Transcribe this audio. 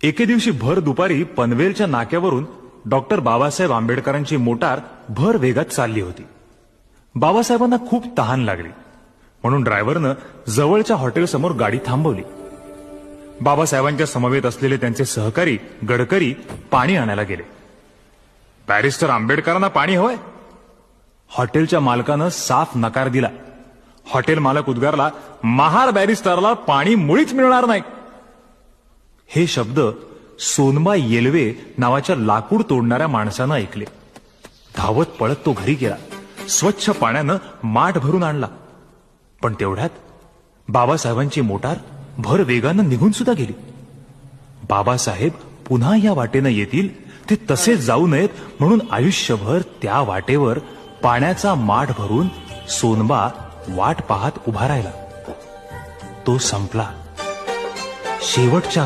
एके दिवशी भर दुपारी पनवेलच्या नाक्यावरून डॉक्टर बाबासाहेब आंबेडकरांची मोटार भर वेगात चालली होती. बाबासाहेबांना खूप तहान लागली म्हणून ड्रायव्हरनं जवळच्या हॉटेलसमोर गाडी थांबवली. बाबासाहेबांच्या समवेत असलेले त्यांचे सहकारी गडकरी पाणी आणायला गेले. बॅरिस्टर आंबेडकरांना पाणी हवंय? हॉटेलच्या मालकानं साफ नकार दिला. हॉटेल मालक उद्गारला, महार बॅरिस्टरला पाणी मुळीच मिळणार नाही. हे शब्द सोनबा येलवे नावाच्या लाकूड तोडणाऱ्या माणसानं ऐकले. धावत पळत तो घरी गेला. स्वच्छ पाण्यानं माठ भरून आणला. पण तेवढ्यात बाबासाहेबांची मोटार भर वेगानं निघून सुद्धा गेली. बाबासाहेब पुन्हा या वाटेनं येतील, ते तसे जाऊ नयेत म्हणून आयुष्यभर त्या वाटेवर पाण्याचा माठ भरून सोनबा वाट पाहत उभा राहिला. तो संपला. शेवटच्या